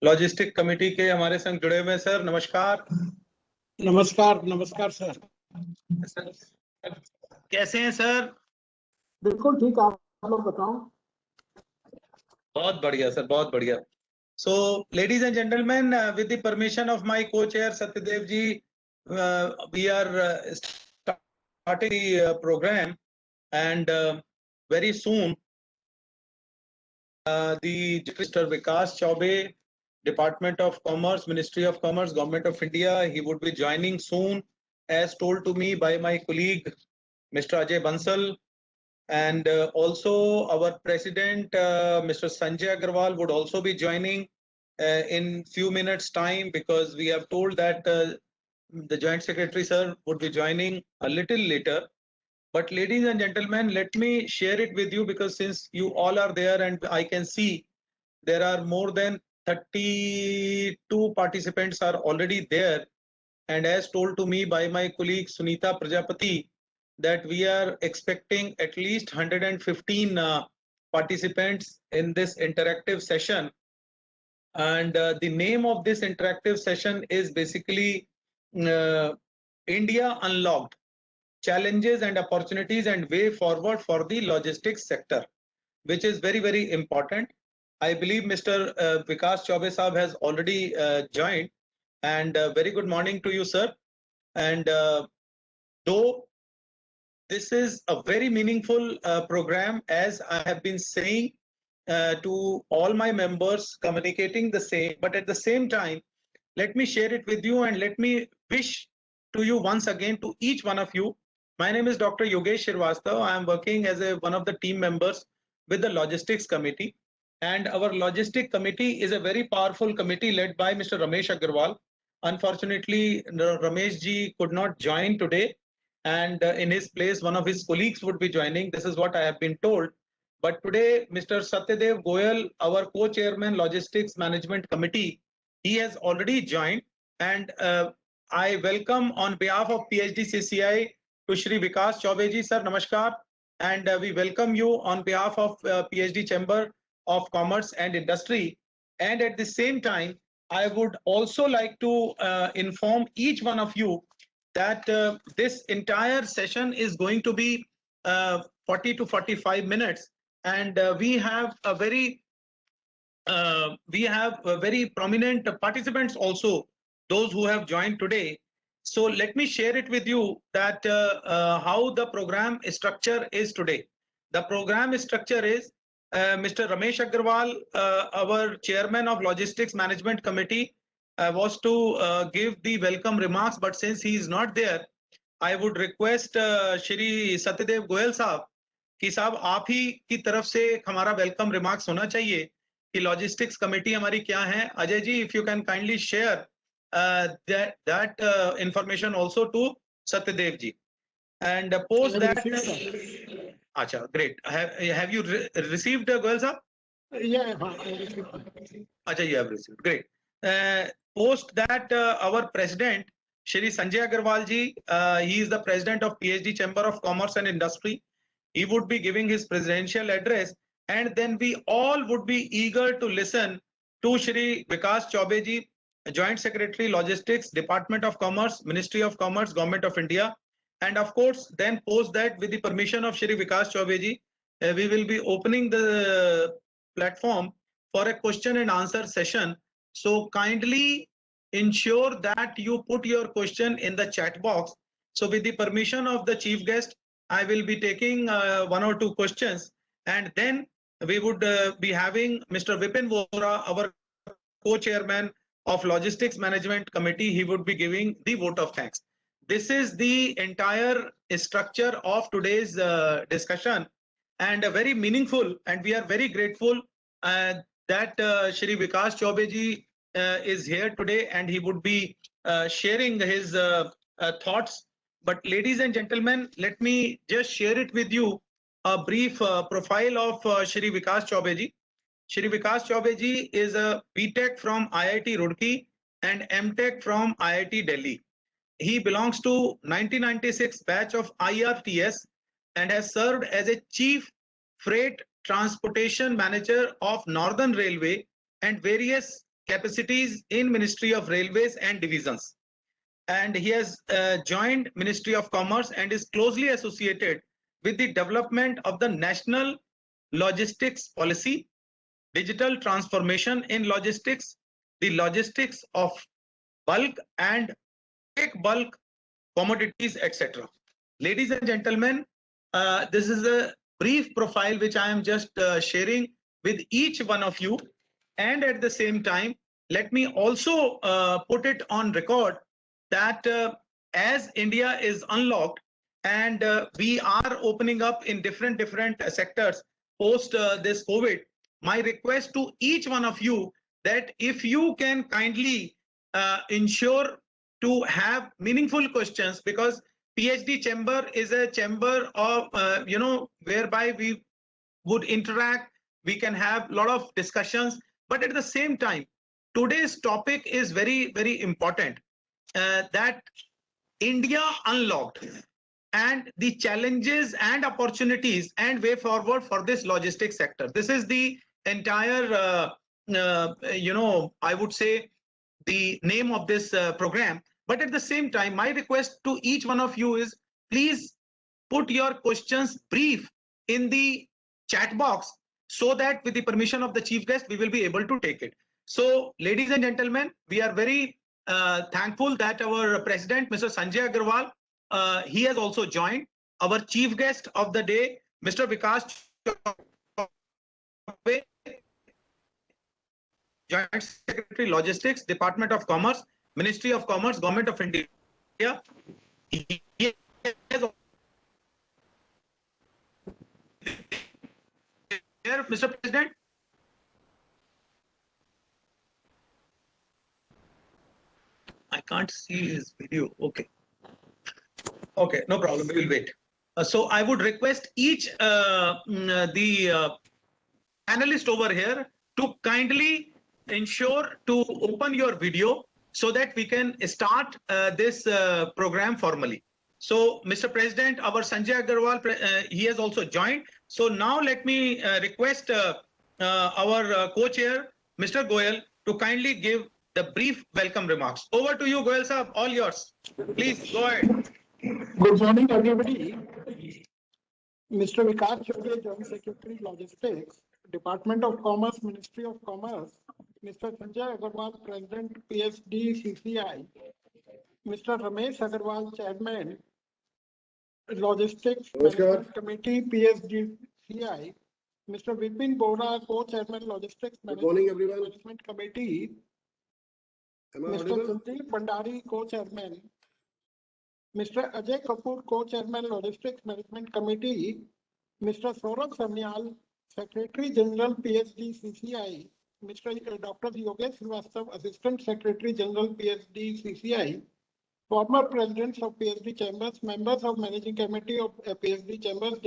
Logistic committee के हमारे संग जुड़े हुए हैं। सर नमस्कार। नमस्कार। नमस्कार सर। सर कैसे हैं सर? बिल्कुल ठीक, आप लोग बताओ। बहुत बढ़िया सर, बहुत बढ़िया। So, ladies and gentlemen, with the permission of my co-chair Satyadev ji, we are starting the program, and very soon the Mr. Vikas Chaubey, Department of Commerce, Ministry of Commerce, Government of India, he would be joining soon, as told to me by my colleague Mr. Ajay Bansal. And also our president, Mr. Sanjay Agarwal, would also be joining in few minutes time, because we have told that the joint secretary sir would be joining a little later. But ladies and gentlemen, let me share it with you, because since you all are there and I can see there are more than 32 participants are already there, and as told to me by my colleague Sunita Prajapati, that we are expecting at least 115 participants in this interactive session. And the name of this interactive session is basically India Unlocked: Challenges and Opportunities and Way Forward for the Logistics Sector, which is very, very important. I believe Mr. Vikas Chaubey Saab has already joined, and very good morning to you, sir. And though this is a very meaningful program, as I have been saying to all my members, communicating the same, but at the same time, let me share it with you and let me wish to you once again, to each one of you. My name is Dr. Yogesh Srivastava. I am working as one of the team members with the Logistics Committee. And our Logistics Committee is a very powerful committee led by Mr. Ramesh Agarwal. Unfortunately, Ramesh ji could not join today, and in his place, one of his colleagues would be joining. This is what I have been told. But today, Mr. Satyadev Goyal, our co-chairman, Logistics Management Committee, he has already joined, and I welcome on behalf of PhD CCI to Shri Vikas Chaubey ji. Sir, namaskar, and we welcome you on behalf of PhD Chamber of Commerce and Industry. And at the same time, I would also like to inform each one of you that this entire session is going to be 40 to 45 minutes, and we have very prominent participants also, those who have joined today. So let me share it with you that how the program structure is today. The program structure is Mr. Ramesh Agarwal, our chairman of Logistics Management Committee, was to give the welcome remarks, but since he is not there, I would request Shri Satyadev Goyal साहब कि साहब आप ही की तरफ से हमारा welcome remarks होना चाहिए कि लॉजिस्टिक्स कमेटी हमारी क्या है. Ajay ji, if you can kindly share that information also to Satyadev ji, and post that. Acha, great. Have you received Goyal sahab? Yeah, I received. Acha, you have received. Great. Post that, our president Shri Sanjay Agarwal ji, he is the president of PhD Chamber of Commerce and Industry. He would be giving his presidential address, and then we all would be eager to listen to Shri Vikas Chaubey ji, Joint Secretary Logistics, Department of Commerce, Ministry of Commerce, Government of India. And of course, then post that, with the permission of Shri Vikas Chaubey ji, we will be opening the platform for a question and answer session. So kindly ensure that you put your question in the chat box. So with the permission of the chief guest, I will be taking one or two questions, and then we would be having Mr. Vipin Vora, our co-chairman of Logistics Management Committee. He would be giving the vote of thanks. This is the entire structure of today's discussion, and very meaningful, and we are very grateful that Shri Vikas Chaubey ji is here today, and he would be sharing his thoughts. But ladies and gentlemen, let me just share it with you, a brief profile of Shri Vikas Chaubey ji. Shri Vikas Chaubey ji is a BTech from IIT Roorkee and MTech from IIT Delhi. He belongs to 1996 batch of IRTS and has served as a Chief Freight Transportation Manager of Northern Railway and various capacities in Ministry of Railways and Divisions. And he has joined Ministry of Commerce and is closely associated with the development of the National Logistics Policy, digital transformation in logistics, the logistics of bulk and quick bulk commodities, etc. Ladies and gentlemen, this is a brief profile which I am just sharing with each one of you. And at the same time, let me also put it on record that as India is unlocked and we are opening up in different sectors post this COVID, my request to each one of you that if you can kindly ensure to have meaningful questions, because PhD chamber is a chamber of whereby we would interact, we can have a lot of discussions, but at the same time today's topic is very important, that India unlocked and the challenges and opportunities and way forward for this logistics sector. This is the entire I would say the name of this program. But at the same time, my request to each one of you is please put your questions brief in the chat box so that with the permission of the chief guest, we will be able to take it. So ladies and gentlemen, we are very thankful that our president, Mr. Sanjay Agarwal, he has also joined. Our chief guest of the day, Mr. Vikas Chaubey, Joint Secretary Logistics, Department of Commerce, Ministry of Commerce, Government of India. He has here, Mr. President. I can't see his video. Okay. Okay, no problem. We will wait. So I would request each the panelist over here to kindly ensure to open your video so that we can start this program formally. So, Mr. President, our Sanjay Agarwal, he has also joined. So now let me request our co-chair, Mr. Goyal, to kindly give the brief welcome remarks. Over to you, Goyal sir, all yours. Please go ahead. Good morning, everybody. Mr. Vikas Chaubey, Joint Secretary Logistics, Department of Commerce, Ministry of Commerce, Mr. Sanjay Agarwal, President, PSD CCI, Mr. Ramesh Agarwal, Chairman, Logistics Management Committee, PSDCI, Mr. Vipin Bora, Co-Chairman, Logistics Management Committee, Mr. Sandeep Bhandari, Co-Chairman, Mr. Ajay Kapoor, Co-Chairman, Logistics Management Committee, Mr. Saurabh Sanyal, Secretary General, PSD CCI, Mr. Dr. Yogesh Srivastava, Assistant Secretary General, PSD CCI, former presidents of PSD Chambers, members of Managing Committee of PSD Chambers,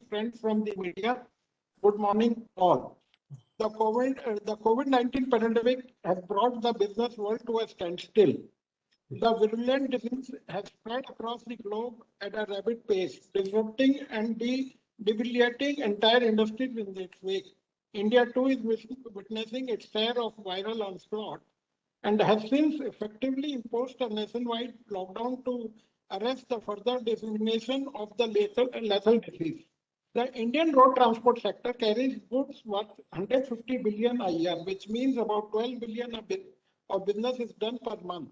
friends from the media, good morning all. The COVID-19 pandemic has brought the business world to a standstill. The virulent disease has spread across the globe at a rapid pace, disrupting and debilitating entire industries in its wake. India too is witnessing its share of viral onslaught and has since effectively imposed a nationwide lockdown to arrest the further dissemination of the lethal disease. The Indian road transport sector carries goods worth 150 billion a year, which means about 12 billion of business is done per month.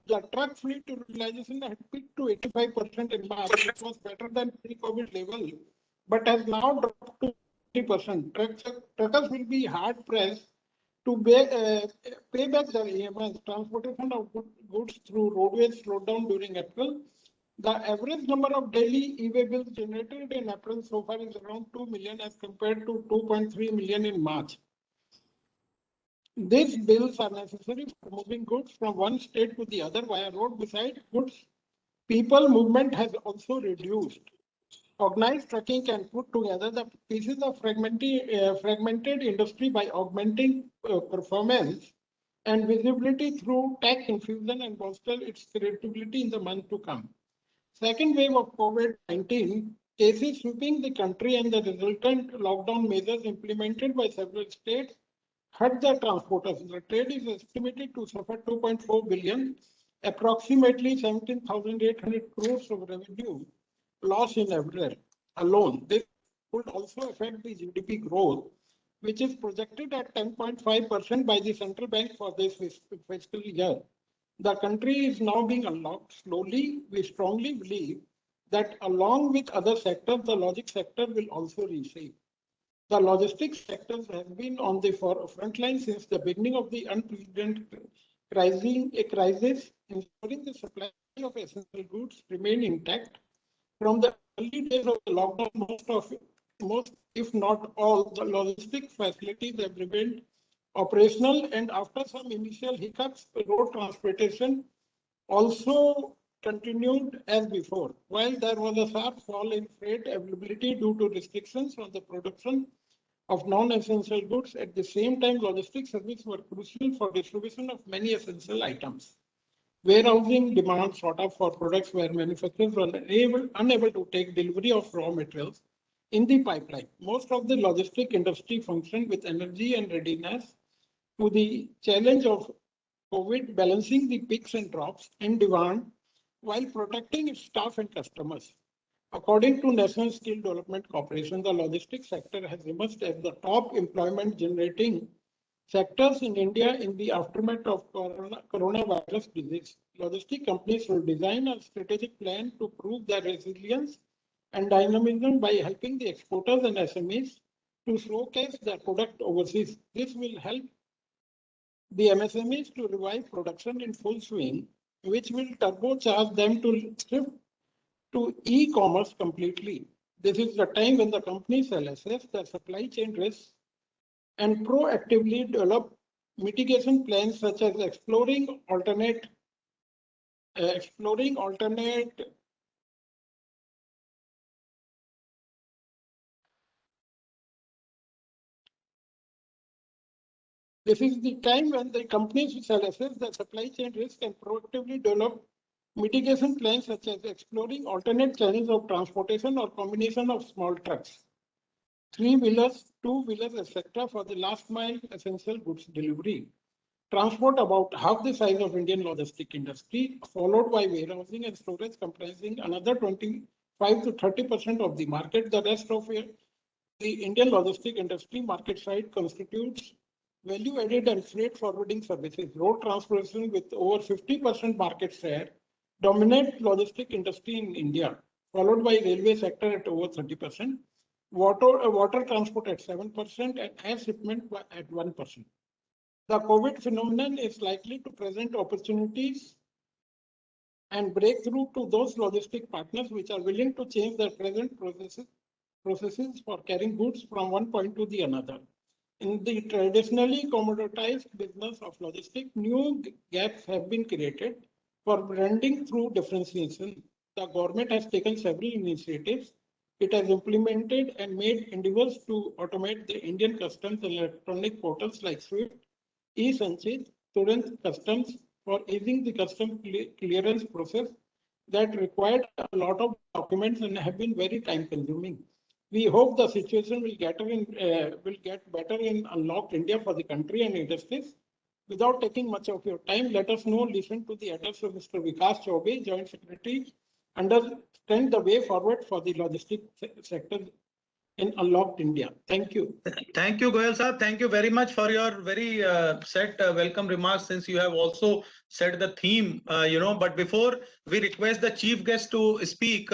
The truck fleet utilization had peaked to 85% in March, which was better than pre-COVID level, but has now dropped to 50%. Truckers will be hard pressed to pay back their EMIs. Transportation of goods through roadways slowed down during April. The average number of daily e-way bills generated in April so far is around 2 million as compared to 2.3 million in March. These bills are necessary for moving goods from one state to the other via road. Besides goods, people movement has also reduced. Organized trucking can put together the pieces of fragmented industry by augmenting performance and visibility through tech infusion and bolster its credibility in the month to come. Second wave of COVID-19 cases sweeping the country and the resultant lockdown measures implemented by several states hurt the transporters. The trade is estimated to suffer 2.4 billion, approximately 17,800 crores of revenue loss in April alone. This would also affect the GDP growth, which is projected at 10.5% by the central bank for this fiscal year. The country is now being unlocked slowly. We strongly believe that along with other sectors, the logistics sector will also receive. The logistics sectors have been on the front line since the beginning of the unprecedented crisis, ensuring the supply of essential goods remain intact. From the early days of the lockdown, most, if not all, the logistic facilities have remained operational, and after some initial hiccups, road transportation also continued as before. While there was a sharp fall in freight availability due to restrictions on the production of non-essential goods, at the same time, logistics services were crucial for distribution of many essential items. Warehousing demand sought up for products where manufacturers were unable to take delivery of raw materials in the pipeline. Most of the logistic industry functioned with energy and readiness to the challenge of COVID, balancing the peaks and drops in demand while protecting its staff and customers. According to National Skill Development Corporation, the logistics sector has emerged as the top employment generating sectors in India in the aftermath of coronavirus disease. Logistic companies will design a strategic plan to prove their resilience and dynamism by helping the exporters and SMEs to showcase their product overseas. This will help the MSMEs to revive production in full swing, which will turbocharge them to shift to e-commerce completely. This is the time when the companies will assess their supply chain risks and proactively develop mitigation plans such as exploring alternate This is the time when the companies shall assess their supply chain risk and proactively develop mitigation plans such as exploring alternate channels of transportation or combination of small trucks, three-wheelers, two-wheelers, etc. for the last mile essential goods delivery. Transport about half the size of Indian logistic industry, followed by warehousing and storage comprising another 25 to 30% of the market. The rest of the Indian logistic industry market side constitutes value-added and freight forwarding services. Road transportation with over 50% market share dominate logistic industry in India, followed by railway sector at over 30%, water transport at 7%, and air shipment at 1%. The COVID phenomenon is likely to present opportunities and breakthrough to those logistic partners which are willing to change their present processes for carrying goods from one point to the another. In the traditionally commoditized business of logistics, new gaps have been created for branding through differentiation. The government has taken several initiatives. It has implemented and made endeavors to automate the Indian customs and electronic portals like SWIFT, e-Sanchit, Turant Customs for easing the customs clearance process that required a lot of documents and have been very time consuming. We hope the situation will get better in unlocked India for the country and industries. Without taking much of your time, let us now listen to the address of Mr. Vikas Chaubey, Joint Secretary, understand the way forward for the logistics sector in unlocked India. Thank you. Thank you, Goyal sir. Thank you very much for your very set welcome remarks, since you have also said the theme, but before we request the chief guest to speak,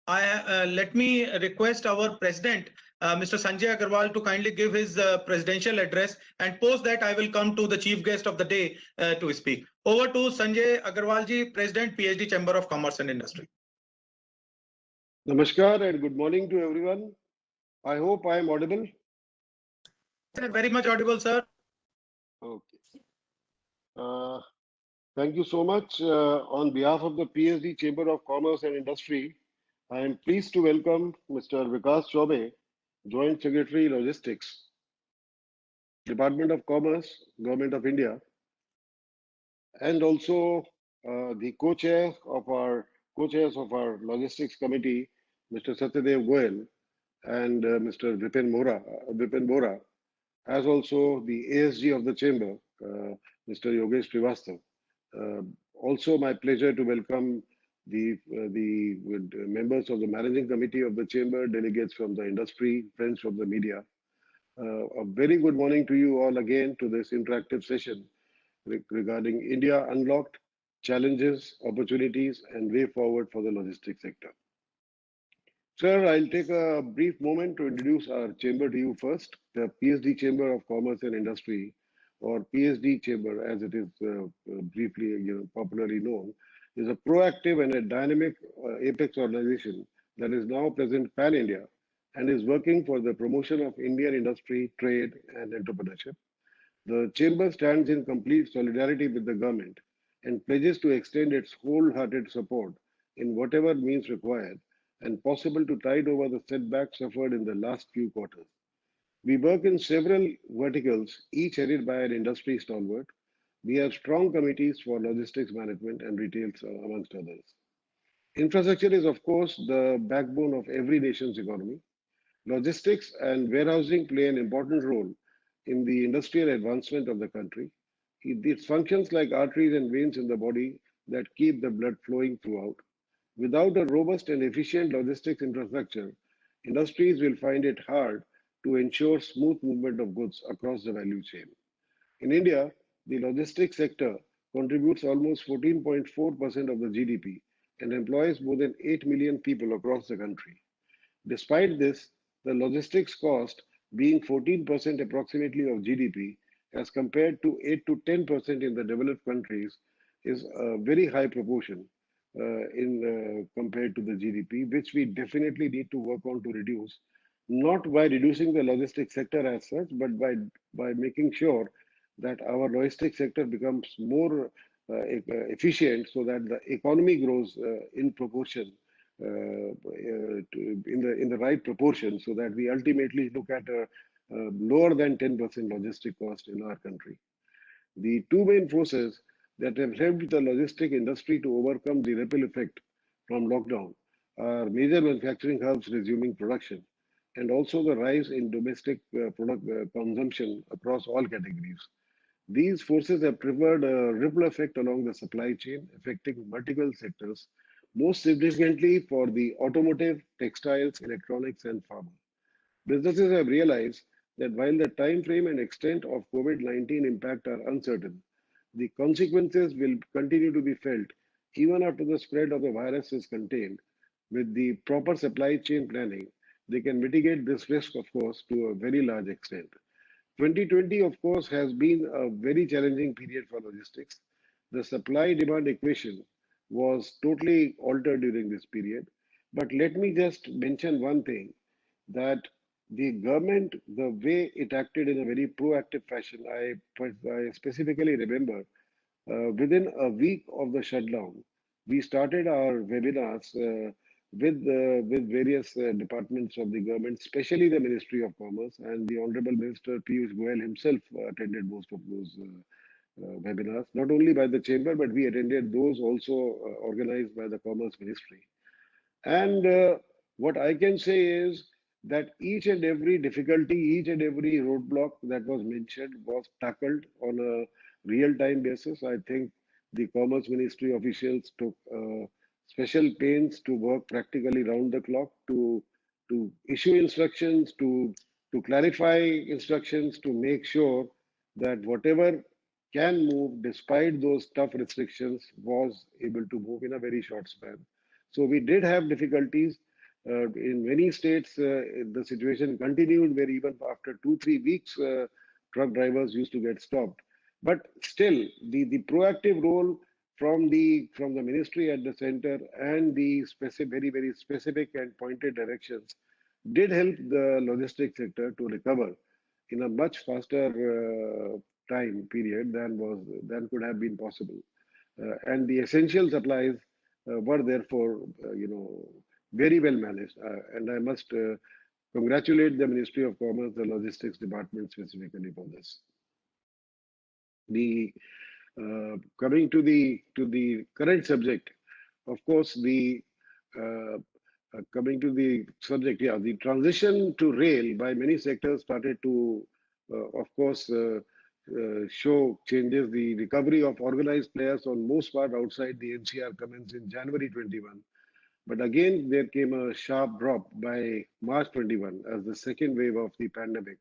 let me request our president, Mr. Sanjay Agarwal, to kindly give his presidential address, and post that I will come to the chief guest of the day to speak. Over to Sanjay Agarwal ji, President, PhD Chamber of Commerce and Industry. Namaskar and good morning to everyone. I hope I am audible. Very much audible, sir. Okay. Thank you so much. On behalf of the PhD Chamber of Commerce and Industry, I am pleased to welcome Mr. Vikas Chaubey, Joint Secretary Logistics, Department of Commerce, Government of India, and also the co-chairs of our Logistics Committee, Mr. Satyadev Goyal and Mr. Vipin Bora, as also the ASG of the chamber, Mr. Yogesh Srivastava. Also, my pleasure to welcome the members of the managing committee of the chamber, delegates from the industry, friends from the media. A very good morning to you all again to this interactive session regarding India Unlocked, challenges, opportunities, and way forward for the logistics sector. Sir, I'll take a brief moment to introduce our chamber to you first. The PSD Chamber of Commerce and Industry, or PSD Chamber as it is briefly popularly known, is a proactive and a dynamic apex organization that is now present pan-India and is working for the promotion of Indian industry, trade, and entrepreneurship. The chamber stands in complete solidarity with the government and pledges to extend its wholehearted support in whatever means required and possible to tide over the setbacks suffered in the last few quarters. We work in several verticals, each headed by an industry stalwart. We have strong committees for logistics management and retail, amongst others. Infrastructure is, of course, the backbone of every nation's economy. Logistics and warehousing play an important role in the industrial advancement of the country. It functions like arteries and veins in the body that keep the blood flowing throughout. Without a robust and efficient logistics infrastructure, industries will find it hard to ensure smooth movement of goods across the value chain. In India, the logistics sector contributes almost 14.4% of the GDP and employs more than 8 million people across the country. Despite this, the logistics cost being 14% approximately of GDP as compared to 8 to 10% in the developed countries is a very high proportion compared to the GDP, which we definitely need to work on to reduce, not by reducing the logistics sector as such, but by making sure that our logistics sector becomes more efficient so that the economy grows in proportion in the right proportion so that we ultimately look at a lower than 10% logistic cost in our country. The two main forces that have helped the logistic industry to overcome the ripple effect from lockdown are major manufacturing hubs resuming production and also the rise in domestic product consumption across all categories. These forces have triggered a ripple effect along the supply chain, affecting multiple sectors, most significantly for the automotive, textiles, electronics, and pharma. Businesses have realized that while the time frame and extent of COVID-19 impact are uncertain, the consequences will continue to be felt even after the spread of the virus is contained. With the proper supply chain planning, they can mitigate this risk, of course, to a very large extent. 2020, of course, has been a very challenging period for logistics. The supply-demand equation was totally altered during this period. But let me just mention one thing, that the government, the way it acted in a very proactive fashion, I specifically remember within a week of the shutdown, we started our webinars with various departments of the government, especially the Ministry of Commerce, and the Honorable Minister Piyush Goyal himself attended most of those webinars, not only by the chamber, but we attended those also organized by the Commerce Ministry. And what I can say is that each and every difficulty, each and every roadblock that was mentioned was tackled on a real-time basis. I think the Commerce Ministry officials took special pains to work practically round the clock to issue instructions, to clarify instructions, to make sure that whatever can move despite those tough restrictions was able to move in a very short span. So we did have difficulties. In many states, the situation continued where even after 2-3 weeks, truck drivers used to get stopped. But still, the proactive role from the ministry at the center and the very specific and pointed directions did help the logistics sector to recover in a much faster time period than could have been possible. And the essential supplies were therefore, very well managed. And I must congratulate the Ministry of Commerce, the Logistics Department specifically for this. Coming to the current subject, of course, coming to the subject, the transition to rail by many sectors started to of course, show changes. The recovery of organized players on most part outside the NCR commenced in January 21. But again, there came a sharp drop by March 21 as the second wave of the pandemic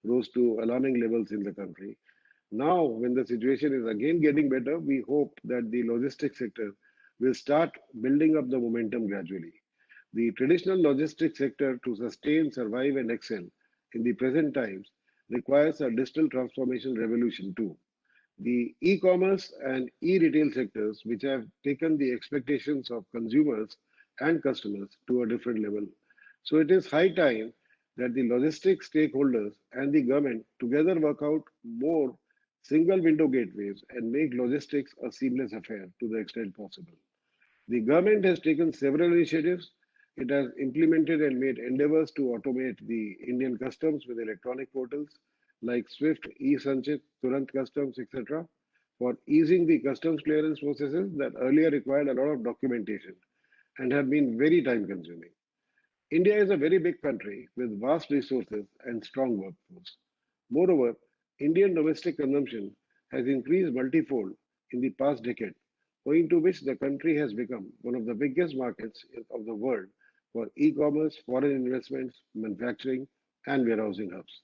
rose to alarming levels in the country. Now, when the situation is again getting better, we hope that the logistics sector will start building up the momentum gradually. The traditional logistics sector to sustain, survive, and excel in the present times requires a digital transformation revolution too. The e-commerce and e-retail sectors, which have taken the expectations of consumers and customers to a different level. So it is high time that the logistics stakeholders and the government together work out more single window gateways and make logistics a seamless affair to the extent possible. The government has taken several initiatives. It has implemented and made endeavors to automate the Indian customs with electronic portals like SWIFT, e-Sanchit, Turant Customs, etc., for easing the customs clearance processes that earlier required a lot of documentation and have been very time consuming. India is a very big country with vast resources and strong workforce. Moreover, Indian domestic consumption has increased multifold in the past decade, owing to which the country has become one of the biggest markets of the world for e-commerce, foreign investments, manufacturing, and warehousing hubs.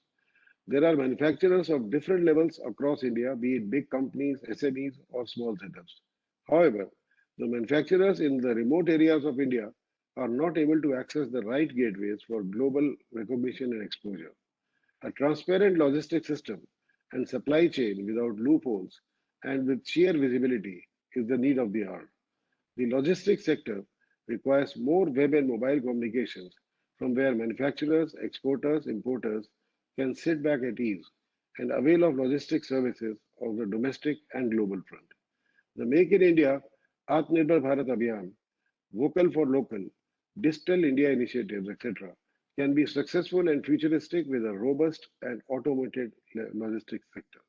There are manufacturers of different levels across India, be it big companies, SMEs, or small setups. However, the manufacturers in the remote areas of India are not able to access the right gateways for global recognition and exposure. A transparent logistics system and supply chain without loopholes and with sheer visibility is the need of the hour. The logistics sector requires more web and mobile communications from where manufacturers, exporters, importers can sit back at ease and avail of logistics services on the domestic and global front. The Make in India, Atmanirbhar Bharat Abhiyan, Vocal for Local, Digital India initiatives, etc., can be successful and futuristic with a robust and automated logistics sector.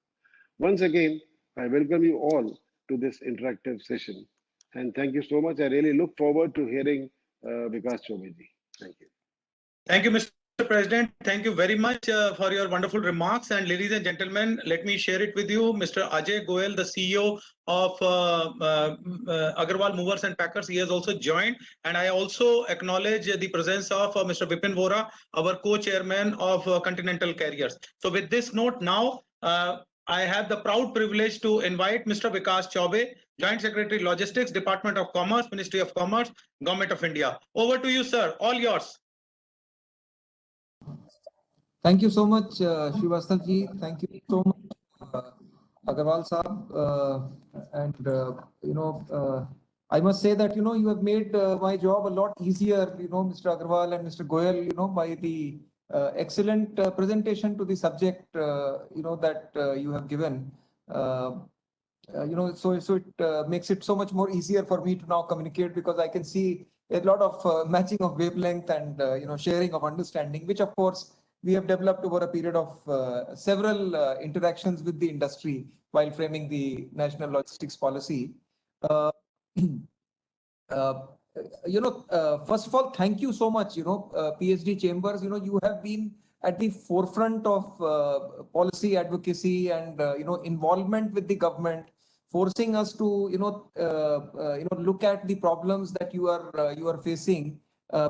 Once again, I welcome you all to this interactive session. And thank you so much. I really look forward to hearing Vikas Chobe ji. Thank you. Thank you, Mr. President. Thank you very much for your wonderful remarks. And ladies and gentlemen, let me share it with you. Mr. Ajay Goel, the CEO of Agarwal Movers and Packers, he has also joined. And I also acknowledge the presence of Mr. Vipin Vora, our co-chairman of Continental Carriers. So with this note now, I have the proud privilege to invite Mr. Vikas Chobe, Joint Secretary Logistics, Department of Commerce, Ministry of Commerce, Government of India. Over to you, sir. All yours. Thank you so much, Srivastava ji. Thank you so much, Agarwal Saab. I must say that, you have made my job a lot easier, Mr. Agarwal and Mr. Goel, by the excellent presentation to the subject, that you have given. So it makes it so much more easier for me to now communicate because I can see a lot of matching of wavelength and, sharing of understanding, which of course, we have developed over a period of several interactions with the industry while framing the national logistics policy. First of all, thank you so much, PSD Chambers, you have been at the forefront of policy advocacy and, involvement with the government, forcing us to, look at the problems that you are facing.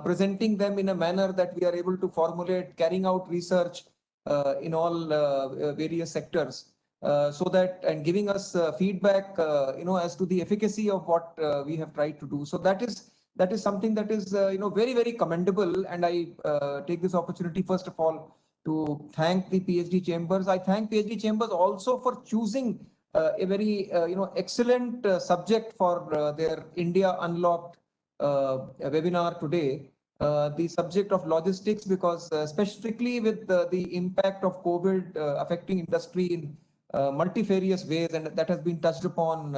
Presenting them in a manner that we are able to formulate, carrying out research in all various sectors, so that and giving us feedback, as to the efficacy of what we have tried to do. So that is something that is very, very commendable. And I take this opportunity first of all to thank the PSD Chambers. I thank PSD Chambers also for choosing a very excellent subject for their India Unlocked webinar today, the subject of logistics, because specifically with the impact of COVID affecting industry in multifarious ways, and that has been touched upon,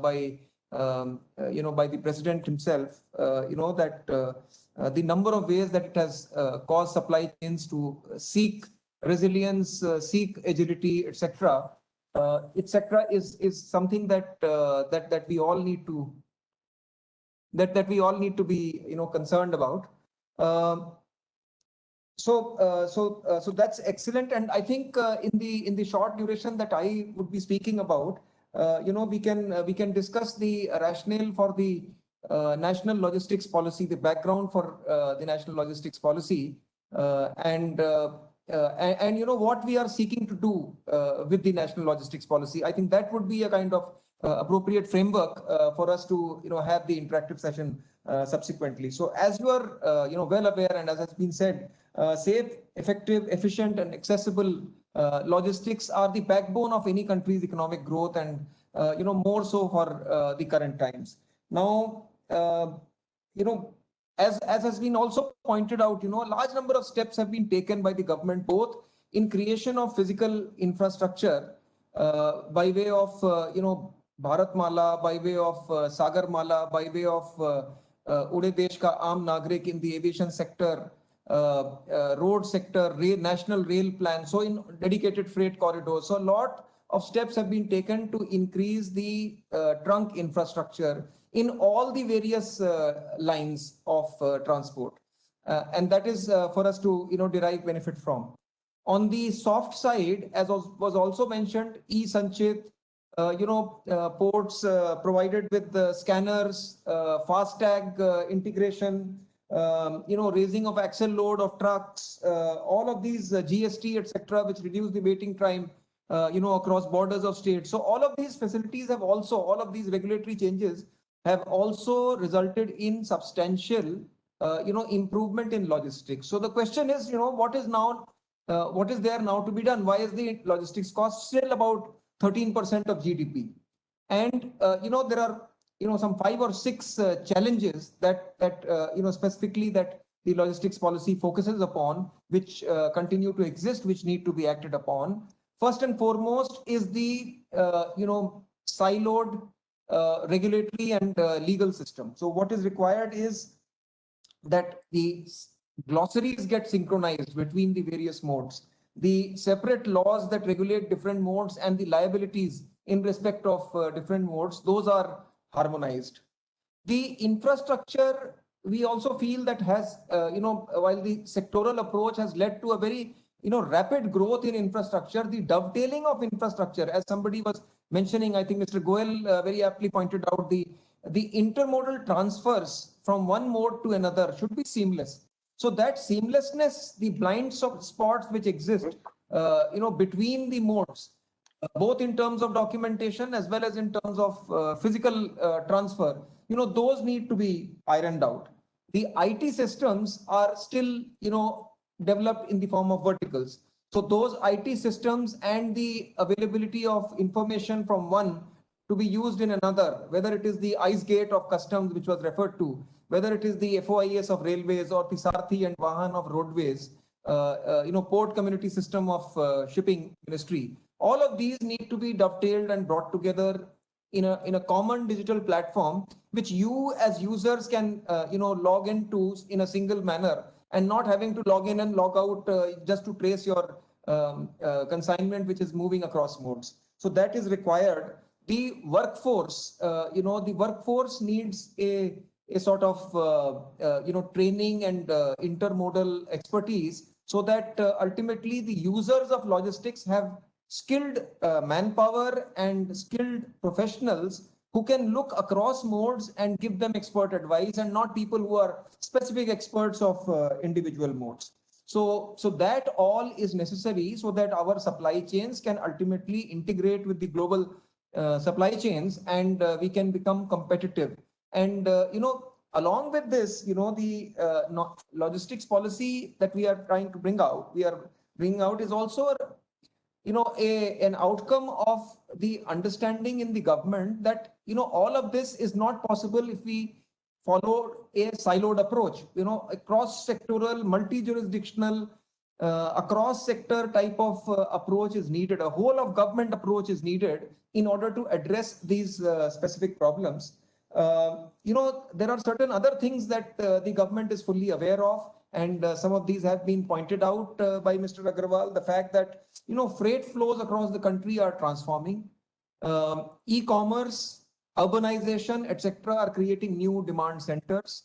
by the president himself, that the number of ways that it has caused supply chains to seek resilience, seek agility, etc., is something that that we all need to that we all need to be concerned about. So that's excellent, and I think in the short duration that I would be speaking about, we can discuss the rationale for the national logistics policy, the background for the national logistics policy, and what we are seeking to do with the national logistics policy. I think that would be a kind of appropriate framework for us to have the interactive session subsequently. So as you are well aware, and as has been said, safe, effective, efficient, and accessible logistics are the backbone of any country's economic growth, and more so for the current times. Now, as has been also pointed out, a large number of steps have been taken by the government, both in creation of physical infrastructure by way of Bharatmala, by way of Sagarmala, by way of Ude Desh Ka Aam Nagrik in the aviation sector, road sector, national rail plan, so in dedicated freight corridors. So a lot of steps have been taken to increase the trunk infrastructure in all the various lines of transport. And that is for us to derive benefit from. On the soft side, as was also mentioned, e-Sanchit, ports provided with the scanners, FASTag integration, raising of axle load of trucks, all of these GST, etc., which reduce the waiting time, across borders of states. So all of these facilities have also, all of these regulatory changes have also resulted in substantial, improvement in logistics. So the question is, what is there now to be done? Why is the logistics cost still about 13% of GDP? And, there are, some 5 or 6 challenges that specifically that the logistics policy focuses upon, which continue to exist, which need to be acted upon. First and foremost is the, siloed regulatory and legal system. So what is required is that the glossaries get synchronized between the various modes. The separate laws that regulate different modes and the liabilities in respect of different modes, those are harmonized. The infrastructure, we also feel that has, while the sectoral approach has led to a very, rapid growth in infrastructure, the dovetailing of infrastructure, as somebody was mentioning, I think Mr. Goel very aptly pointed out, the intermodal transfers from one mode to another should be seamless. So that seamlessness, the blind spots which exist, between the modes, both in terms of documentation as well as in terms of physical transfer, those need to be ironed out. The IT systems are still, developed in the form of verticals. So those IT systems and the availability of information from one to be used in another, whether it is the ICE gate of customs, which was referred to, whether it is the FOIS of railways or the Sarthi and Vahan of roadways, port community system of shipping ministry. All of these need to be dovetailed and brought together in a common digital platform, which you as users can, log into in a single manner, and not having to log in and log out just to trace your consignment, which is moving across modes. So that is required. The workforce, the workforce needs a sort of, training and intermodal expertise, so that ultimately the users of logistics have skilled manpower and skilled professionals who can look across modes and give them expert advice, and not people who are specific experts of individual modes. So that all is necessary so that our supply chains can ultimately integrate with the global supply chains, and we can become competitive. And, along with this, the logistics policy that we are trying to bring out, is also an outcome of the understanding in the government that, all of this is not possible if we follow a siloed approach, a cross-sectoral, multi-jurisdictional, across sector type of approach is needed. A whole of government approach is needed in order to address these specific problems. There are certain other things that the government is fully aware of, and some of these have been pointed out by Mr. Agarwal. The fact that, freight flows across the country are transforming. E-commerce, urbanization, etc., are creating new demand centers.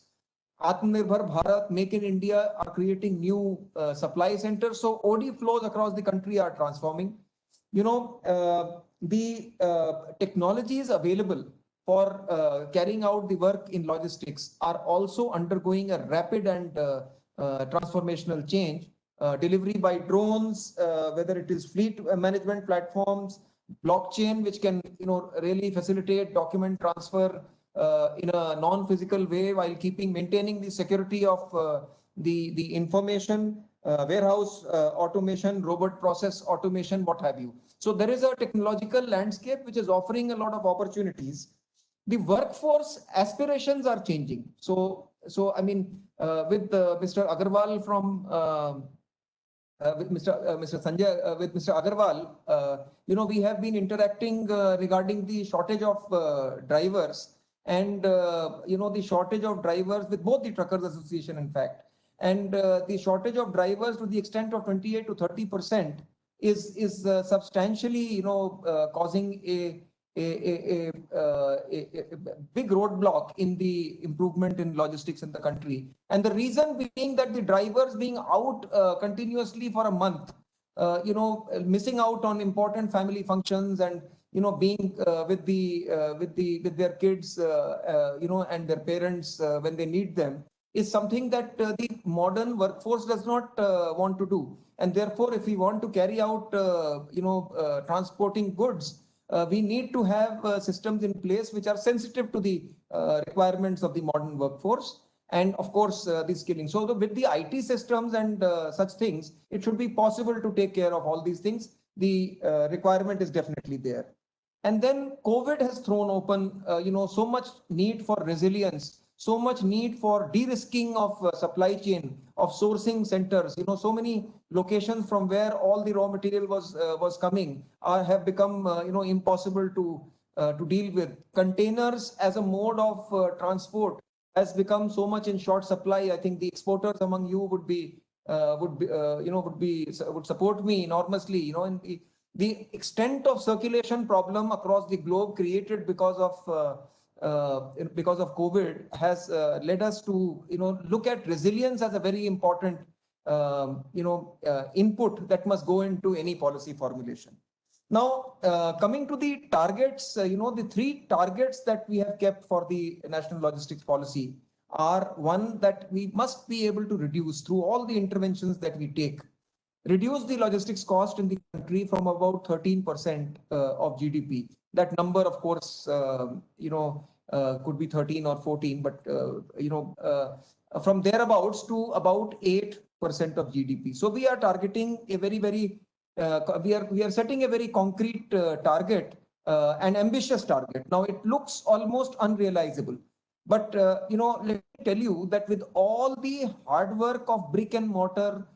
Atmanirbhar Bharat, Make in India are creating new supply centers. So OD flows across the country are transforming. The technologies available for carrying out the work in logistics are also undergoing a rapid and transformational change. Delivery by drones, whether it is fleet management platforms, blockchain, which can really facilitate document transfer in a non-physical way while maintaining the security of the information, warehouse automation, robot process automation, what have you. So there is a technological landscape which is offering a lot of opportunities. The workforce aspirations are changing. So I mean, with Mr. Agarwal from with Mr. Sanjay, with Mr. Agarwal, we have been interacting regarding the shortage of drivers and, the shortage of drivers with both the Truckers Association, in fact, and the shortage of drivers to the extent of 28 to 30% is substantially, causing a big roadblock in the improvement in logistics in the country. And the reason being that the drivers being out continuously for a month, missing out on important family functions and, being with their kids, and their parents when they need them, is something that the modern workforce does not want to do. And therefore, if we want to carry out, transporting goods, we need to have systems in place which are sensitive to the requirements of the modern workforce. And of course, the skilling. So with the IT systems and such things, it should be possible to take care of all these things. The requirement is definitely there. And then COVID has thrown open, so much need for resilience, so much need for de-risking of supply chain, of sourcing centers. So many locations from where all the raw material was coming have become, impossible to deal with. Containers as a mode of transport has become so much in short supply. I think the exporters among you would support me enormously. And the extent of circulation problem across the globe created because of COVID has led us to look at resilience as a very important input that must go into any policy formulation. Now, coming to the targets, the three targets that we have kept for the national logistics policy are: one, that we must be able to reduce through all the interventions that we take, reduce the logistics cost in the country from about 13% of GDP. That number, of course, could be 13 or 14, but from thereabouts to about 8% of GDP. So we are targeting a very, very we are setting a very concrete target, an ambitious target. Now it looks almost unrealizable, but let me tell you that with all the hard work of brick and mortar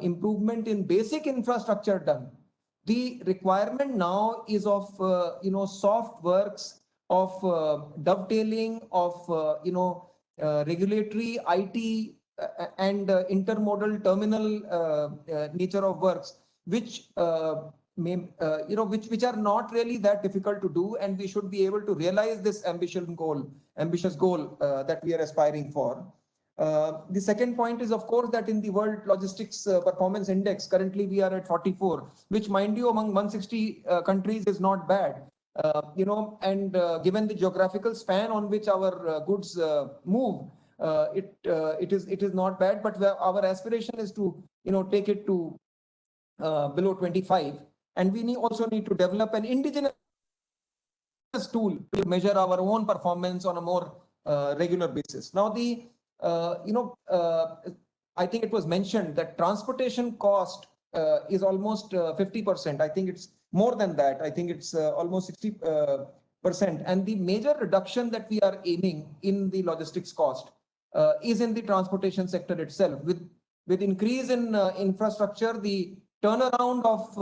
improvement in basic infrastructure done, the requirement now is of soft works, of dovetailing, of regulatory, IT, and intermodal terminal nature of works, which which are not really that difficult to do, and we should be able to realize this ambitious goal that we are aspiring for. The second point is, of course, that in the World Logistics Performance Index, currently we are at 44, which, mind you, among 160 countries is not bad. And given the geographical span on which our goods move, it is not bad. But our aspiration is to take it to below 25, and we also need to develop an indigenous tool to measure our own performance on a more regular basis. Now, I think it was mentioned that transportation cost is almost 50%. I think it's more than that. I think it's almost 60%. And the major reduction that we are aiming in the logistics cost is in the transportation sector itself. With increase in infrastructure, the turnaround of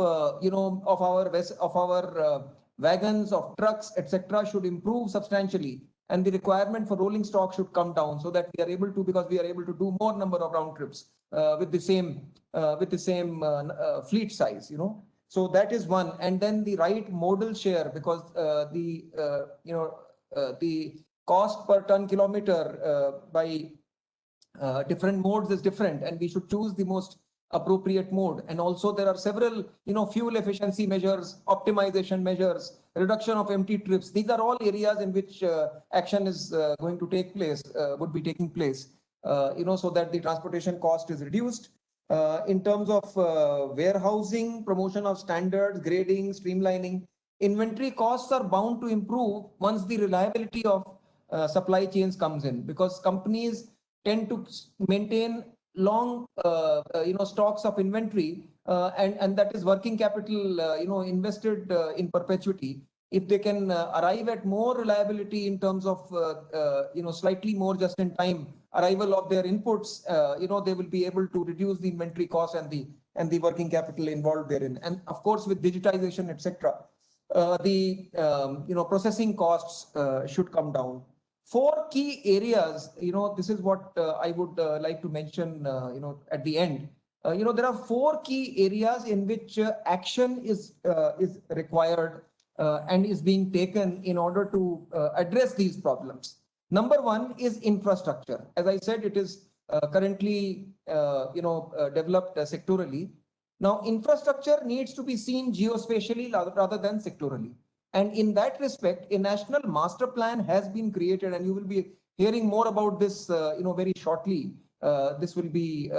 our wagons, of trucks, etc., should improve substantially, and the requirement for rolling stock should come down, so that we are able to, because we are able to do more number of round trips with the same fleet size. So that is one. And then the right modal share, because the cost per ton kilometer by different modes is different, and we should choose the most appropriate mode. And also there are several, fuel efficiency measures, optimization measures, reduction of empty trips. These are all areas in which action is going to take place, would be taking place, so that the transportation cost is reduced. In terms of warehousing, promotion of standards, grading, streamlining, inventory costs are bound to improve once the reliability of supply chains comes in, because companies tend to maintain long, stocks of inventory, and that is working capital, invested in perpetuity. If they can arrive at more reliability in terms of, slightly more just in time arrival of their inputs, they will be able to reduce the inventory cost and the working capital involved therein. And of course, with digitization, etc., the processing costs should come down. 4 key areas, this is what I would like to mention, at the end. There are 4 key areas in which action is required and is being taken in order to address these problems. Number 1 is infrastructure. As I said, it is currently, developed sectorally. Now, infrastructure needs to be seen geospatially rather than sectorally. And in that respect, a national master plan has been created, and you will be hearing more about this, very shortly. This will be,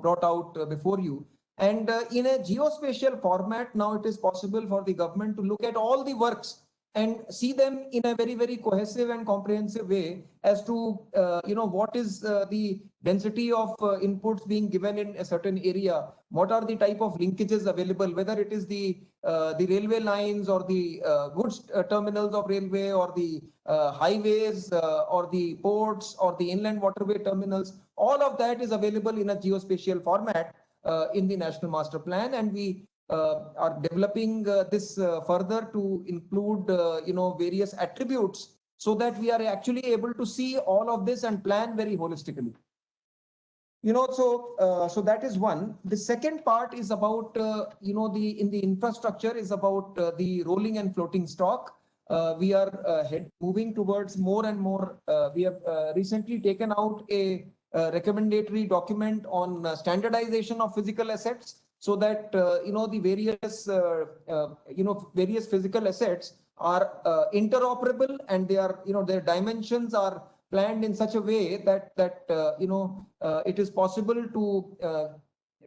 brought out before you. And in a geospatial format, now it is possible for the government to look at all the works and see them in a very, very cohesive and comprehensive way as to, what is the density of inputs being given in a certain area, what are the type of linkages available, whether it is the railway lines or the goods terminals of railway or the highways or the ports or the inland waterway terminals. All of that is available in a geospatial format in the National Master Plan, and we are developing this further to include, various attributes so that we are actually able to see all of this and plan very holistically. So that is one. The second part is about, in the infrastructure is about the rolling and floating stock. We are moving towards more and more. We have recently taken out a recommendatory document on standardization of physical assets, so that, the various physical assets are interoperable, and they are, their dimensions are planned in such a way that it is possible to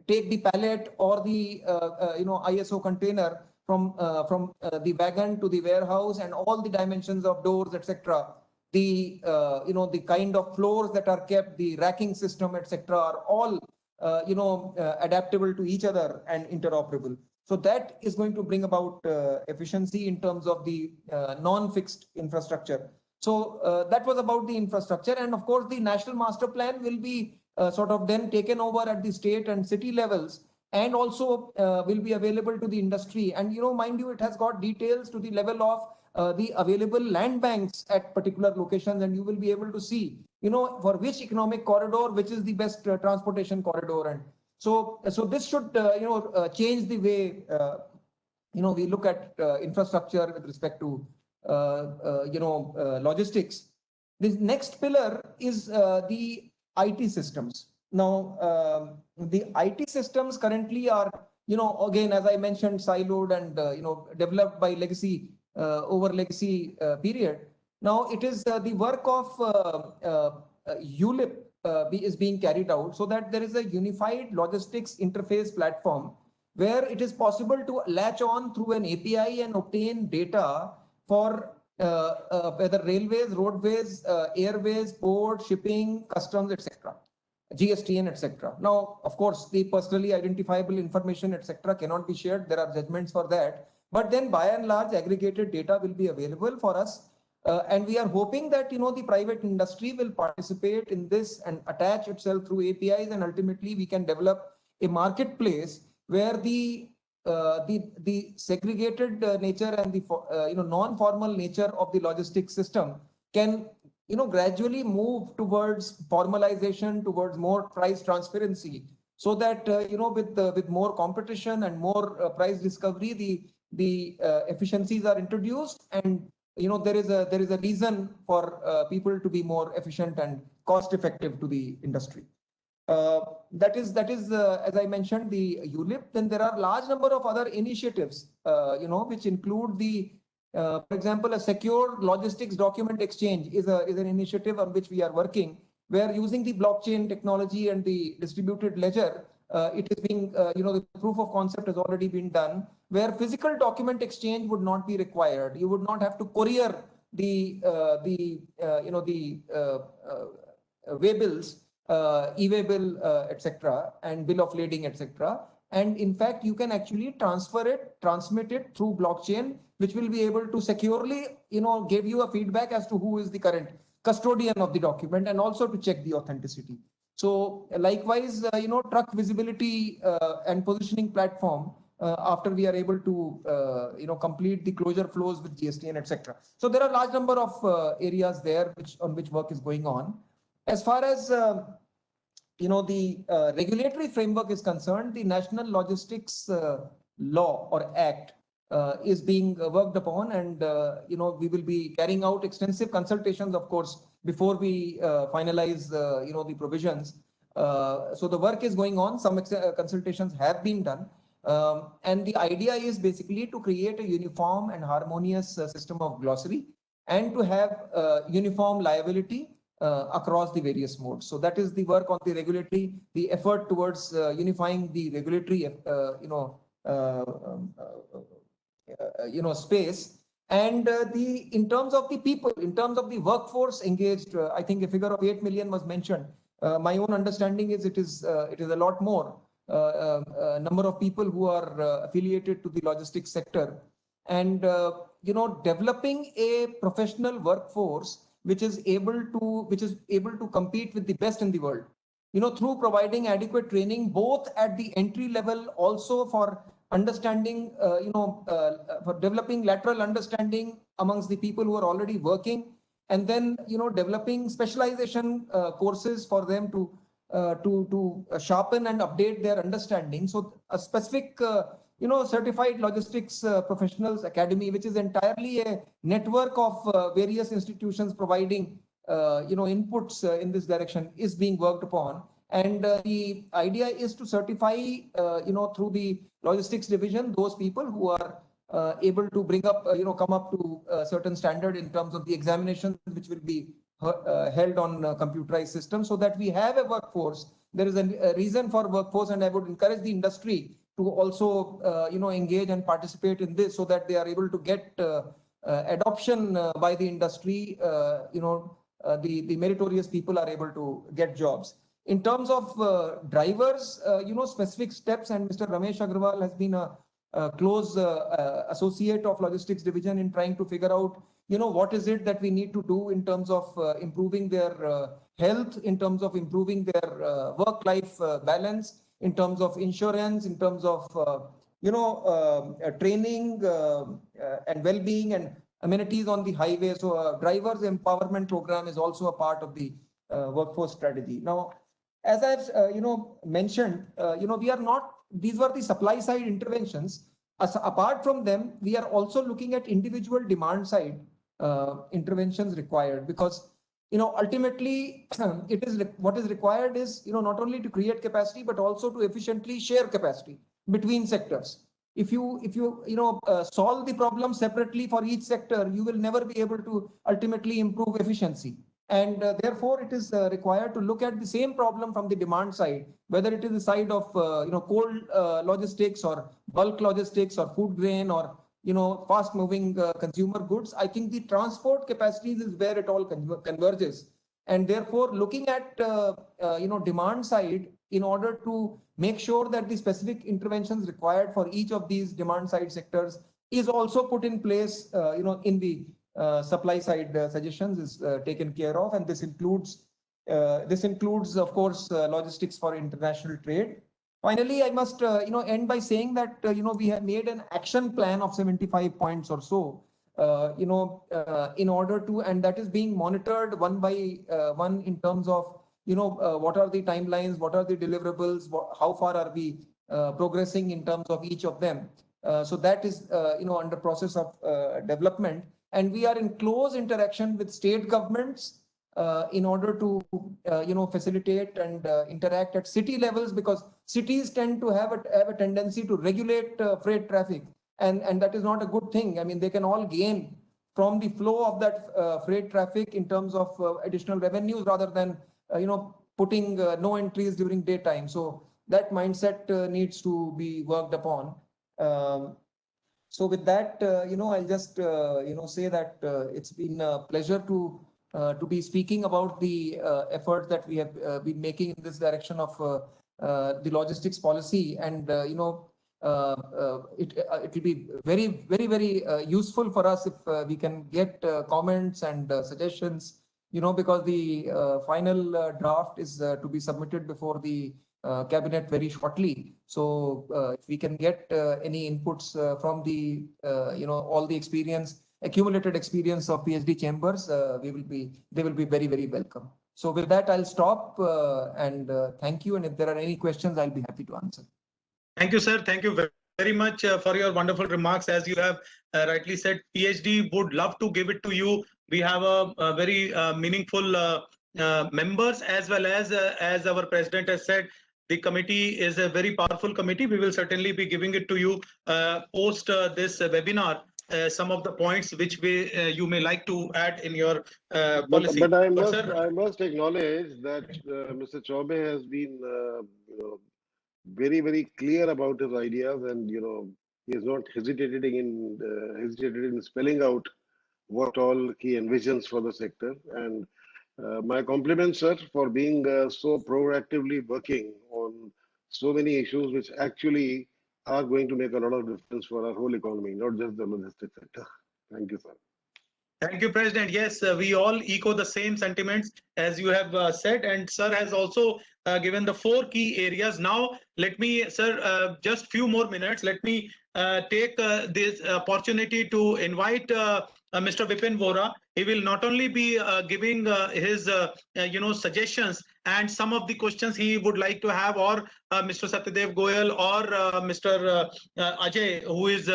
take the pallet or the ISO container from the wagon to the warehouse, and all the dimensions of doors, etc. The the kind of floors that are kept, the racking system, etc. are all adaptable to each other and interoperable. So that is going to bring about efficiency in terms of the non-fixed infrastructure. So that was about the infrastructure. And of course, the National Master Plan will be sort of then taken over at the state and city levels, and also will be available to the industry. And, mind you, it has got details to the level of the available land banks at particular locations, and you will be able to see, for which economic corridor, which is the best transportation corridor. And so this should, change the way, we look at infrastructure with respect to logistics. The next pillar is the IT systems. Now, the IT systems currently are, again, as I mentioned, siloed and, developed by legacy, over legacy period. Now, it is the work of ULIP is being carried out, so that there is a unified logistics interface platform where it is possible to latch on through an API and obtain data for whether railways, roadways, airways, ports, shipping, customs, etc., GSTN, etc. Now, of course, the personally identifiable information, etc., cannot be shared. There are judgments for that. But then, by and large, aggregated data will be available for us. And we are hoping that, the private industry will participate in this and attach itself through APIs, and ultimately we can develop a marketplace where the segregated nature and the non-formal nature of the logistics system can gradually move towards formalization, towards more price transparency, so that with more competition and more price discovery, the efficiencies are introduced, and there is a reason for people to be more efficient and cost effective to the industry. That is as I mentioned, the ULIP. Then there are large number of other initiatives, which include the, for example, a secure logistics document exchange is an initiative on which we are working, where using the blockchain technology and the distributed ledger, it is being, the proof of concept has already been done, where physical document exchange would not be required. You would not have to courier the way bills, e-way bill, etc., and bill of lading, etc. And in fact, you can actually transmit it through blockchain, which will be able to securely, give you a feedback as to who is the current custodian of the document, and also to check the authenticity. So likewise, truck visibility and positioning platform, after we are able to, complete the closure flows with GSTN, etc. So there are large number of areas there on which work is going on. As far as the regulatory framework is concerned, the National Logistics Law or Act is being worked upon, and we will be carrying out extensive consultations, of course, before we finalize the provisions. So the work is going on. Some consultations have been done, and the idea is basically to create a uniform and harmonious system of glossary, and to have uniform liability across the various modes. So that is the work on the regulatory, the effort towards unifying the regulatory, space. And in terms of the people, in terms of the workforce engaged, I think a figure of 8 million was mentioned. My own understanding is it is a lot more number of people who are affiliated to the logistics sector, and developing a professional workforce which is able to compete with the best in the world, through providing adequate training both at the entry level, also for understanding, for developing lateral understanding amongst the people who are already working, and then developing specialization courses for them to sharpen and update their understanding. So a specific certified logistics professionals academy, which is entirely a network of various institutions providing inputs in this direction, is being worked upon. And the idea is to certify through the logistics division those people who are able to bring up come up to a certain standard in terms of the examinations which will be held on computerized systems, so that we have a workforce. There is a reason for workforce, and I would encourage the industry to also engage and participate in this, so that they are able to get adoption by the industry. The meritorious people are able to get jobs. In terms of drivers, specific steps, and Mr. Ramesh Agrawal has been a close associate of logistics division in trying to figure out what is it that we need to do in terms of improving their health, in terms of improving their work-life balance, in terms of insurance, in terms of training and well-being and amenities on the highway. So drivers empowerment program is also a part of the workforce strategy. Now, as I've mentioned, we are not, these were the supply side interventions. Apart from them, we are also looking at individual demand side interventions required, because ultimately it is what is required is not only to create capacity but also to efficiently share capacity between sectors. If you solve the problem separately for each sector, you will never be able to ultimately improve efficiency. And therefore, it is required to look at the same problem from the demand side, whether it is the side of cold logistics or bulk logistics or food grain or fast moving consumer goods. I think the transport capacities is where it all converges, and therefore looking at demand side in order to make sure that the specific interventions required for each of these demand side sectors is also put in place in the supply side suggestions is taken care of. And this includes of course logistics for international trade. Finally, I must end by saying that we have made an action plan of 75 points or so in order to, and that is being monitored one by one in terms of what are the timelines, what are the deliverables, how far are we progressing in terms of each of them. So that is, under process of development. And we are in close interaction with state governments in order to, facilitate and interact at city levels, because cities tend to have a tendency to regulate freight traffic. And that is not a good thing. I mean, they can all gain from the flow of that freight traffic in terms of additional revenues, rather than, putting no entries during daytime. So that mindset needs to be worked upon. So with that, I'll just, say that it's been a pleasure to be speaking about the efforts that we have been making in this direction of the logistics policy. And, it will be very, very, very useful for us if we can get comments and suggestions, because the final draft is to be submitted before the cabinet very shortly. So if we can get any inputs from the, all the accumulated experience of PhD chambers, they will be very, very welcome. So with that, I'll stop and thank you. And if there are any questions, I'll be happy to answer. Thank you, sir. Thank you very much for your wonderful remarks. As you have rightly said, PhD would love to give it to you. We have a very meaningful members, as well as our president has said, the committee is a very powerful committee. We will certainly be giving it to you post this webinar. Some of the points which you may like to add in your policy. But I must acknowledge that Mr. Chaubey has been very, very clear about his ideas, and he is not hesitated in spelling out what all he envisions for the sector. And my compliments, sir, for being so proactively working on so many issues which actually are going to make a lot of difference for our whole economy, not just the logistics sector. Thank you, sir. Thank you, President. Yes, we all echo the same sentiments as you have said, and sir has also given the 4 key areas. Now, let me, sir, just few more minutes. Let me take this opportunity to invite Mr. Vipin Vora. He will not only be giving his, suggestions and some of the questions he would like to have, or Mr. Satyadev Goyal or Mr. Ajay, who is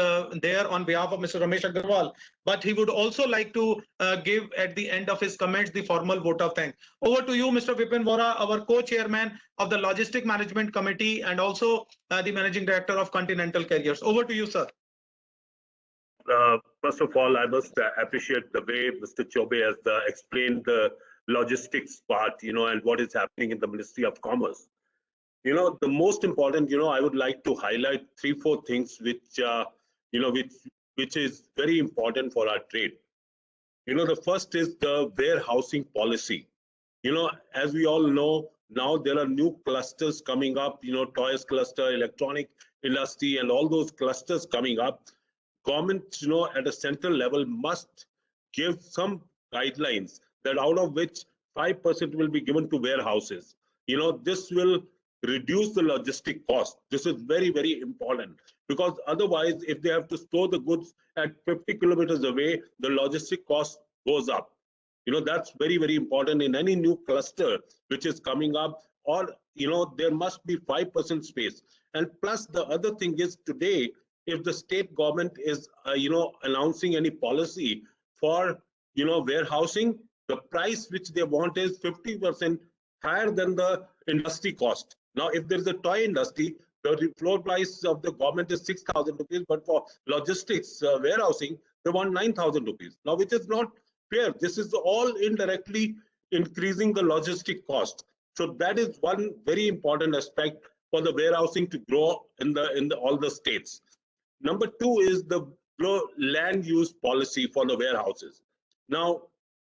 there on behalf of Mr. Ramesh Agarwal, but he would also like to give at the end of his comments the formal vote of thanks. Over to you, Mr. Vipin Vora, our co-chairman of the Logistic Management Committee and also the Managing Director of Continental Carriers. Over to you, sir. First of all, I must appreciate the way Mr. Chaubey has explained the logistics part, and what is happening in the Ministry of Commerce. The most important, I would like to highlight 3-4 things which, which is very important for our trade. The first is the warehousing policy. As we all know, now there are new clusters coming up, toys cluster, electronic industry, and all those clusters coming up. Government, at a central level must give some guidelines that out of which 5% will be given to warehouses. This will reduce the logistic cost. This is very, very important, because otherwise, if they have to store the goods at 50 kilometers away, the logistic cost goes up. That's very, very important in any new cluster which is coming up, or, there must be 5% space. And plus the other thing is, today, if the state government is, announcing any policy for, warehousing, the price which they want is 50% higher than the industry cost. Now, if there is a toy industry, the floor price of the government is 6,000 rupees, but for logistics warehousing, they want 9,000 rupees. Now, which is not fair. This is all indirectly increasing the logistic cost. So that is one very important aspect for the warehousing to grow in all the states. Number 2 is the land use policy for the warehouses. Now,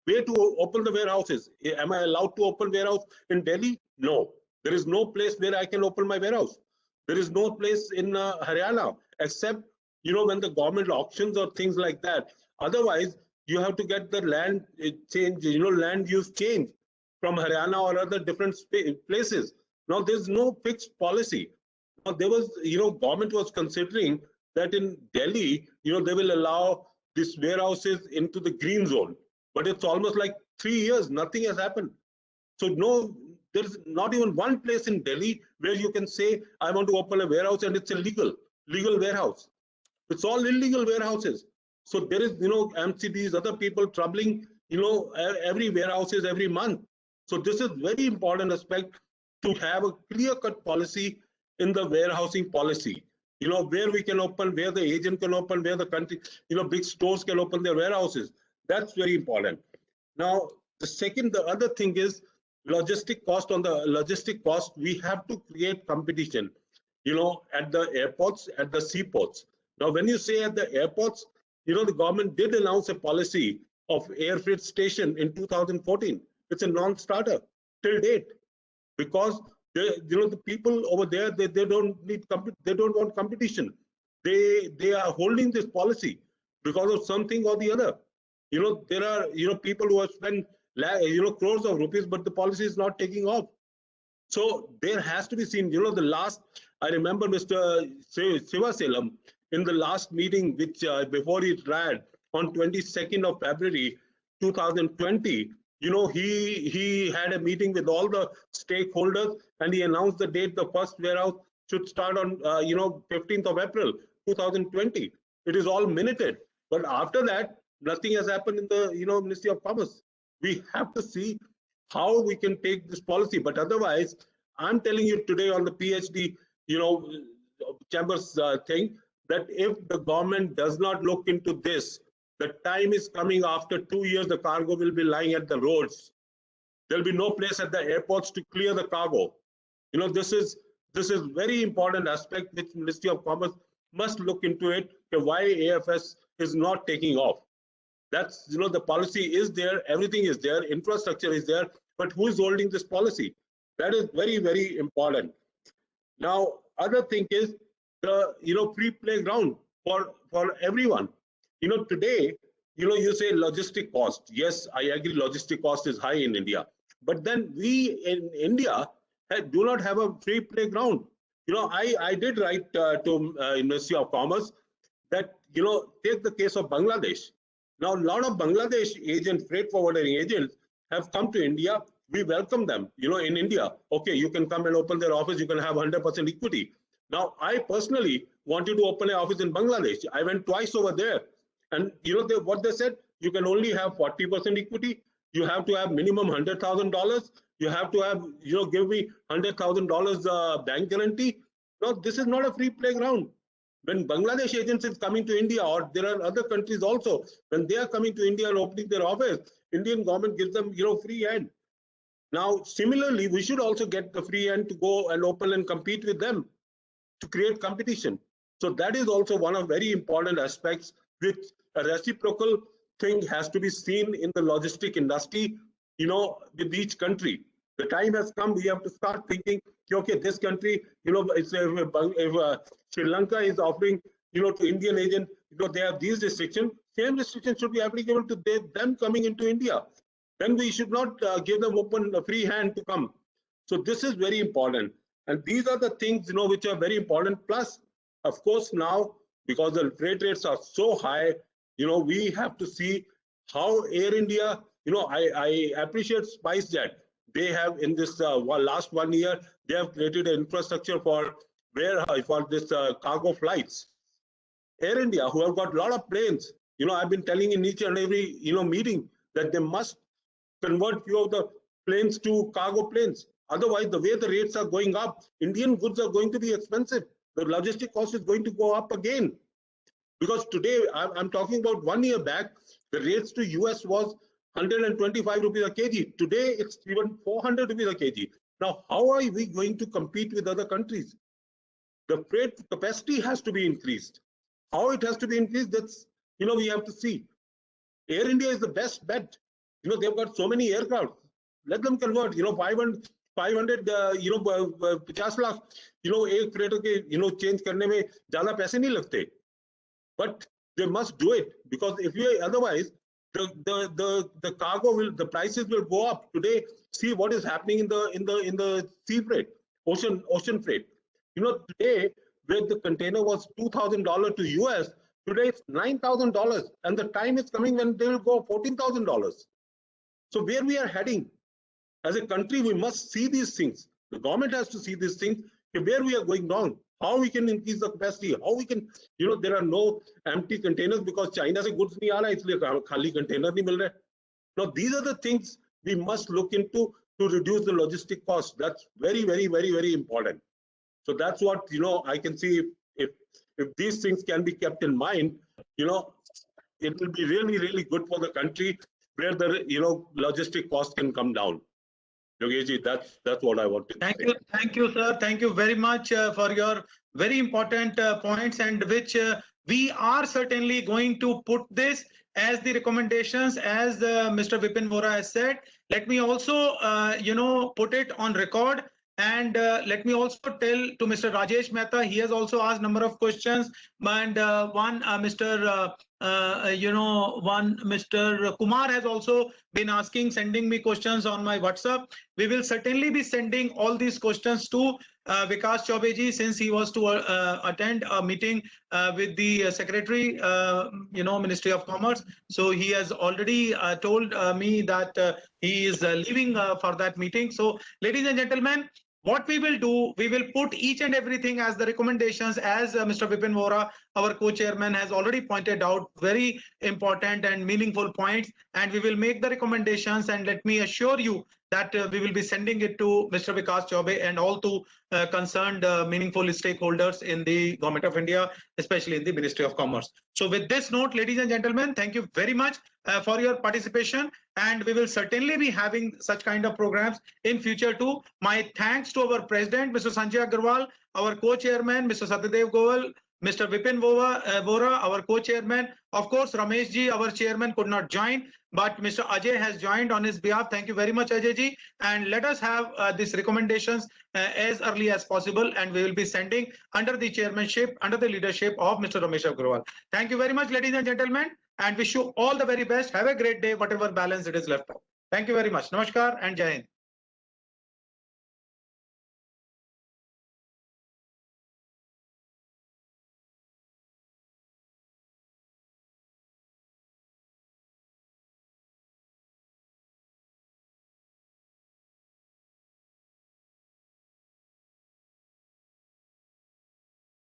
where to open the warehouses? Am I allowed to open warehouse in Delhi? No. There is no place where I can open my warehouse. There is no place in Haryana, except, when the government auctions or things like that. Otherwise, you have to get the land change, land use change from Haryana or other different places. Now, there's no fixed policy. Now, there was, government was considering that in Delhi, they will allow these warehouses into the green zone. But it's almost like 3 years, nothing has happened. So no, there's not even one place in Delhi where you can say, I want to open a warehouse and it's a legal warehouse. It's all illegal warehouses. So there is, MCDs, other people troubling, every warehouses every month. So this is very important aspect to have a clear-cut policy in the warehousing policy. Where we can open, where the agent can open, where the country, big stores can open their warehouses. That's very important. Now, the other thing is logistic cost. On the logistic cost, we have to create competition, at the airports, at the seaports. Now, when you say at the airports, the government did announce a policy of air freight station in 2014. It's a non-starter till date because the people over there, they don't want competition. They are holding this policy because of something or the other. There are people who have spent crores of rupees, but the policy is not taking off. So there has to be seen. The last, I remember Mr. Sivaselam in the last meeting, which before he retired on 22nd of February 2020. He had a meeting with all the stakeholders, and he announced the date the first warehouse should start on 15th of April 2020. It is all minuted, but after that nothing has happened in the Ministry of Commerce. We have to see how we can take this policy, but otherwise I'm telling you today on the PhD chambers thing, that if the government does not look into this, the time is coming. After 2 years, the cargo will be lying at the roads. There'll be no place at the airports to clear the cargo. This is very important aspect which Ministry of Commerce must look into it. Why AFS is not taking off? That's the policy is there, everything is there, infrastructure is there, but who is holding this policy? That is very, very important. Now, other thing is the free playground for everyone. Today, you say logistic cost. Yes, I agree, logistic cost is high in India, but then we in India do not have a free playground. I did write to Ministry of Commerce that take the case of Bangladesh. Now, a lot of Bangladesh agents, freight forwarding agents, have come to India. We welcome them. In India, okay, you can come and open their office. You can have 100% equity. Now, I personally wanted to open an office in Bangladesh. I went twice over there. And what they said, you can only have 40% equity. You have to have minimum $100,000. You have to have, give me $100,000 bank guarantee. No, this is not a free playground. When Bangladesh agents is coming to India, or there are other countries also, when they are coming to India and opening their office, Indian government gives them, free hand. Now, similarly, we should also get the free hand to go and open and compete with them to create competition. So that is also one of very important aspects, which a reciprocal thing has to be seen in the logistic industry, with each country. The time has come, we have to start thinking, okay, this country, if Sri Lanka is offering, to Indian agent, they have these restrictions, same restrictions should be applicable to them coming into India. Then we should not give them a free hand to come. So this is very important. And these are the things, which are very important. Plus, of course, now, because the freight rates are so high, we have to see how Air India, I appreciate SpiceJet. They have in this last 1 year, they have created an infrastructure for this cargo flights. Air India, who have got a lot of planes, I've been telling in each and every meeting that they must convert few of the planes to cargo planes. Otherwise, the way the rates are going up, Indian goods are going to be expensive. The logistic cost is going to go up again. Because today, I'm talking about 1 year back, the rates to US was 125 rupees a kg. Today, it's even 400 rupees a kg. Now, how are we going to compete with other countries? The freight capacity has to be increased. How it has to be increased, that's, we have to see. Air India is the best bet. They've got so many aircraft. Let them convert, 500, 50 lakh, एक freighter के, change करने में ज़्यादा पैसे नहीं लगते. But they must do it, because if you otherwise, the cargo will, the prices will go up. Today, see what is happening in the sea freight, ocean freight. Today, where the container was $2,000 to US, today it's $9,000, and the time is coming when they will go $14,000. So where we are heading as a country, we must see these things. The government has to see these things, where we are going wrong. how we can increase the capacity, how we can, there are no empty containers because China se goods nahi aa raha, isliye khali container nahi mil rahe. Now, these are the things we must look into to reduce the logistic cost. That's very, very, very, very important. So that's what, I can see if these things can be kept in mind, it will be really, really good for the country where the, logistic cost can come down. Yogesh, that's what I want to say. Thank you, sir. Thank you very much for your very important points, and which we are certainly going to put this as the recommendations, as Mr. Vipin Vora has said. Let me also, put it on record. And let me also tell to Mr. Rajesh Mehta, he has also asked number of questions, and one Mr. Kumar has also been asking, sending me questions on my WhatsApp. We will certainly be sending all these questions to Vikas Chaubey ji, since he was to attend a meeting with the Secretary, Ministry of Commerce. So he has already told me that he is leaving for that meeting. So, ladies and gentlemen, what we will do, we will put each and everything as the recommendations, as Mr. Vipin Vora, our co-chairman, has already pointed out, very important and meaningful points, and we will make the recommendations. And let me assure you that we will be sending it to Mr. Vikas Chaubey and all to concerned meaningful stakeholders in the Government of India, especially in the Ministry of Commerce. So with this note, ladies and gentlemen, thank you very much for your participation, and we will certainly be having such kind of programs in future too. My thanks to our President, Mr. Sanjay Agarwal, our co-chairman, Mr. Satyadev Goel, Mr. Vipin Vora, our co-chairman. Of course, Ramesh ji, our chairman, could not join, but Mr. Ajay has joined on his behalf. Thank you very much, Ajay ji. And let us have these recommendations as early as possible, and we will be sending under the chairmanship, under the leadership of Mr. Ramesh Agarwal. Thank you very much, ladies and gentlemen, and wish you all the very best. Have a great day, whatever balance it is left out. Thank you very much. Namaskar and Jai Hind.